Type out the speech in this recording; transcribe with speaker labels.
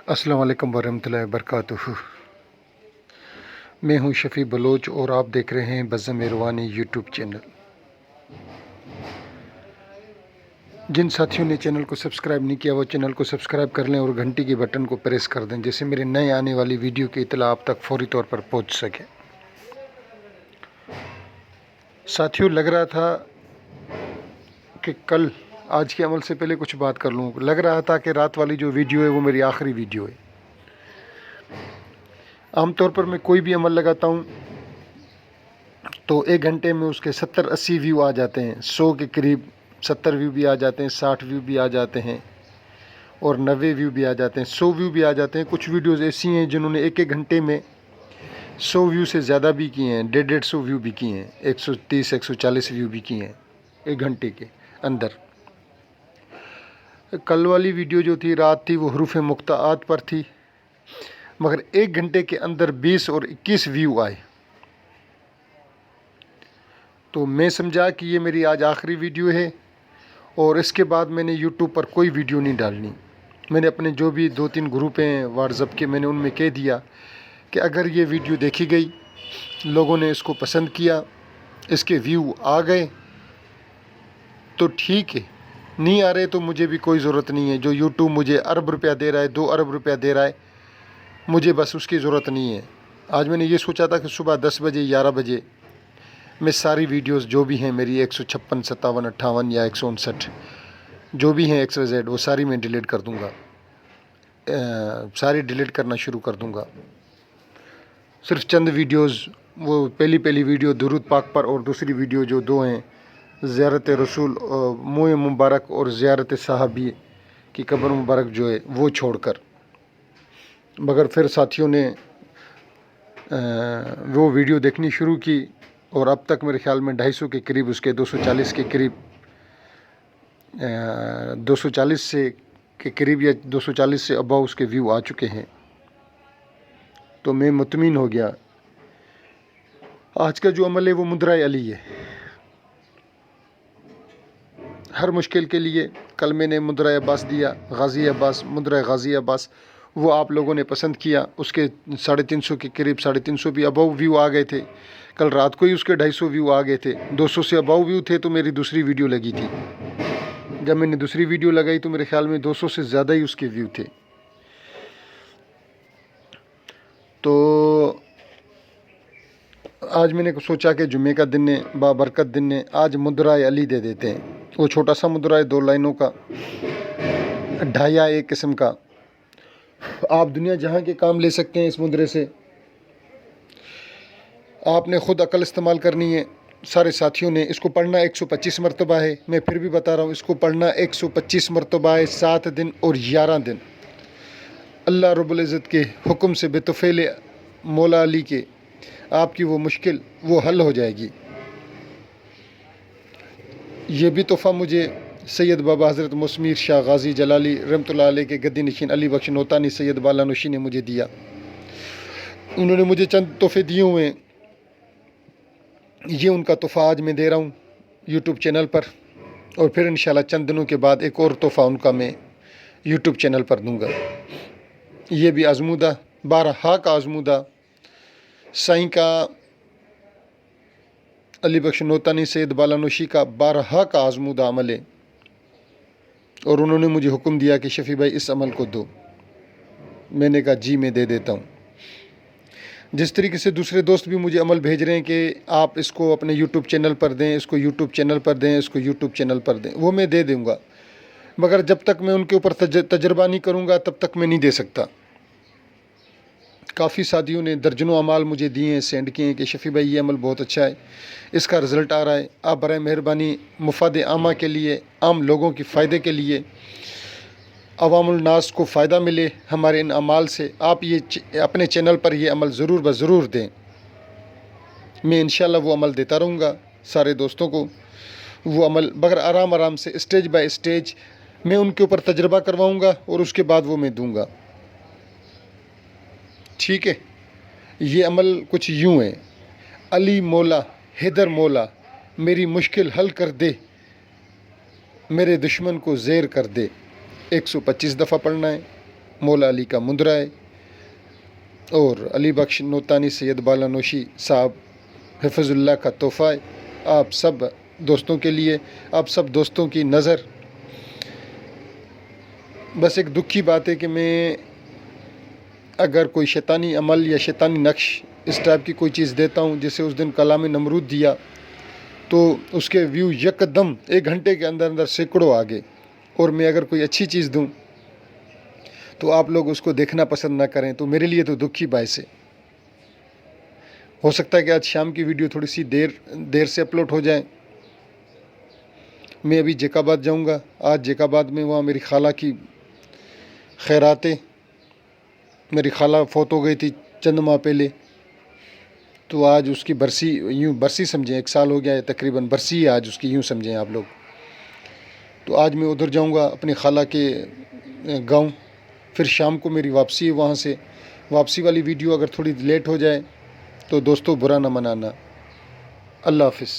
Speaker 1: अस्सलाम वालेकुम वरहमतुल्लाहि वबरकातुहू। मैं हूं शफ़ी बलोच और आप देख रहे हैं बज़्ज़म इरवानी यूट्यूब चैनल। जिन साथियों ने चैनल को सब्सक्राइब नहीं किया वो चैनल को सब्सक्राइब कर लें और घंटी के बटन को प्रेस कर दें, जिससे मेरे नए आने वाली वीडियो की इत्तला आप तक फौरी तौर पर पहुंच सके। साथियों, लग रहा था कि कल आज के अमल से पहले कुछ बात कर लूँ। लग रहा था कि रात वाली जो वीडियो है वो मेरी आखिरी वीडियो है। आमतौर पर मैं कोई भी अमल लगाता हूँ तो 1 घंटे में उसके 70-80 व्यू आ जाते हैं, 100 के करीब 70 व्यू भी आ जाते हैं, 60 व्यू भी आ जाते हैं और 90 व्यू भी आ जाते हैं, 100 व्यू भी आ जाते हैं। कुछ वीडियोज़ ऐसी हैं जिन्होंने 1-1 घंटे में 100 व्यू से ज़्यादा भी किए हैं, 150-150 व्यू भी किए हैं, 130-140 व्यू भी किए हैं 1 घंटे के अंदर। कल वाली वीडियो जो थी रात थी वो हरूफ मुक्ताआत पर थी, मगर 1 घंटे के अंदर 20 और 21 व्यू आए। तो मैं समझा कि ये मेरी आज आखिरी वीडियो है और इसके बाद मैंने यूट्यूब पर कोई वीडियो नहीं डालनी। मैंने अपने जो भी 2-3 ग्रुप हैं व्हाट्सएप के, मैंने उनमें कह दिया कि अगर ये वीडियो देखी गई, लोगों ने इसको पसंद किया, इसके व्यू आ गए तो ठीक है, नहीं आ रहे तो मुझे भी कोई ज़रूरत नहीं है। जो यूट्यूब मुझे अरब रुपया दे रहा है, 2 अरब रुपया दे रहा है, मुझे बस उसकी ज़रूरत नहीं है। आज मैंने ये सोचा था कि सुबह 10 बजे 11 बजे मैं सारी वीडियोस जो भी हैं मेरी 156, 57, 58 या 159 जो भी हैं XYZ, वो सारी मैं डिलीट कर दूंगा, सारी डिलीट करना शुरू कर दूंगा। सिर्फ चंद वीडियोस, वो पहली वीडियो दुरूद पाक पर और दूसरी वीडियो जो 2 हैं ज़ियारत रसूल मुँह मुबारक और ज़ियारत साहबी की कब्र मुबारक जो है वो छोड़कर। मगर फिर साथियों ने वो वीडियो देखनी शुरू की और अब तक मेरे ख़्याल में 250 के करीब, उसके 240 के करीब, 240 से के करीब या 240 से अबव उसके व्यू आ चुके हैं। तो मैं मुतमिन हो गया। आज का जो अमल है वो मुद्रा अली है। हर मुश्किल के लिए कल मैंने मुद्रा अब्बास दिया, गाज़ी अब्बास, मुद्रा गाज़ी अब्बास, वो आप लोगों ने पसंद किया। उसके 350 के करीब, 350 भी अबव व्यू आ गए थे। कल रात को ही उसके 250 व्यू आ गए थे। 200 से अबव व्यू थे तो मेरी दूसरी वीडियो लगी थी। जब मैंने दूसरी वीडियो लगाई तो मेरे ख्याल में 200 से ज़्यादा ही उसके व्यू थे। तो आज मैंने सोचा कि जुम्मे का दिन है, बाबरकत दिन है, आज मुद्रा अली दे देते हैं। वो छोटा सा मुद्रा है, 2 लाइनों का, ढाया एक किस्म का। आप दुनिया जहाँ के काम ले सकते हैं इस मुद्रे से। आपने ख़ुद अकल इस्तेमाल करनी है। सारे साथियों ने इसको पढ़ना 125 मरतबा है। मैं फिर भी बता रहा हूँ, इसको पढ़ना 125 मरतबा है, 7 दिन और 11 दिन। अल्लाह रब्बुल इज़्ज़त के हुक्म से बेतुफ़ैल मौला अली के आपकी वो मुश्किल वो हल हो जाएगी। ये भी तोहफ़ा मुझे सैयद बाबा हज़रत मुस्मीर शाह गाज़ी जलाली रहमतुल्लाह अलैह के गद्दी नशीन अली बख्श नोतानी सैयद बालानुशी ने मुझे दिया। उन्होंने मुझे चंद तोहफ़े दिए हुए हैं, ये उनका तोहफ़ा आज मैं दे रहा हूँ यूट्यूब चैनल पर, और फिर इंशाल्लाह चंद दिनों के बाद एक और तोहफ़ा उनका मैं यूट्यूब चैनल पर दूँगा। ये भी आज़मूदा, 12 का आज़मूदा साईं का अली बख्श नोतानी सैयद बालानुशी का 12 का आज़मूदा अमल है। और उन्होंने मुझे हुक्म दिया कि शफ़ी भाई इस अमल को दो। मैंने कहा जी मैं दे देता हूँ। जिस तरीके से दूसरे दोस्त भी मुझे अमल भेज रहे हैं कि आप इसको अपने यूट्यूब चैनल पर दें, इसको यूट्यूब चैनल पर दें, इसको यूट्यूब चैनल पर दें, वो मैं दे दूँगा। मगर जब तक मैं उनके ऊपर तजर्बा नहीं करूँगा तब तक मैं नहीं दे सकता। काफ़ी साथियों ने दर्जनों अमाल मुझे दिए हैं, सेंड किए हैं कि शफ़ी भाई ये अमल बहुत अच्छा है, इसका रिज़ल्ट आ रहा है। आप बराए मेहरबानी मुफाद आमा के लिए, आम लोगों के फ़ायदे के लिए, अवामुल नास को फ़ायदा मिले हमारे इन अमाल से, आप ये अपने चैनल पर ये अमल ज़रूर ब ज़रूर दें। मैं इंशाल्लाह वो अमल देता रहूँगा सारे दोस्तों को। वो अमल मगर आराम आराम से, स्टेज बाय स्टेज मैं उनके ऊपर तजर्बा करवाऊँगा और उसके बाद वो मैं दूँगा। ठीक है। ये अमल कुछ यूँ है, अली मौला हैदर मौला मेरी मुश्किल हल कर दे, मेरे दुश्मन को ज़ेर कर दे। 125 दफ़ा पढ़ना है। مولا علی کا مندرہ ہے، اور علی بخش نوتانی سید بالانوشی صاحب حفظ اللہ کا تحفہ ہے آپ سب دوستوں کے لیے، آپ سب دوستوں کی نظر۔ بس ایک دکھ کی بات ہے کہ میں اگر کوئی شیطانی عمل یا شیطانی نقش اس ٹائپ کی کوئی چیز دیتا ہوں، جیسے اس دن کلام نمرود دیا، تو اس کے ویو یکدم 1 گھنٹے کے اندر اندر سینکڑوں آ گئے، اور میں اگر کوئی اچھی چیز دوں تو آپ لوگ اس کو دیکھنا پسند نہ کریں، تو میرے لیے تو دکھ کی باعث ہے۔ ہو سکتا ہے کہ آج شام کی ویڈیو تھوڑی سی دیر سے اپلوڈ ہو جائے۔ میں ابھی جیک آباد جاؤں گا، آج جیک آباد میں وہاں میری خالہ کی خیرات ہے۔ میری خالہ فوت ہو گئی تھی چند ماہ پہلے، تو آج اس کی برسی، یوں برسی سمجھیں، 1 سال ہو گیا ہے تقریباً، برسی ہے آج اس کی، یوں سمجھیں آپ لوگ۔ تو آج میں ادھر جاؤں گا اپنی خالہ کے گاؤں، پھر شام کو میری واپسی ہے وہاں سے۔ واپسی والی ویڈیو اگر تھوڑی لیٹ ہو جائے تو دوستو برا نہ منانا۔ اللہ حافظ۔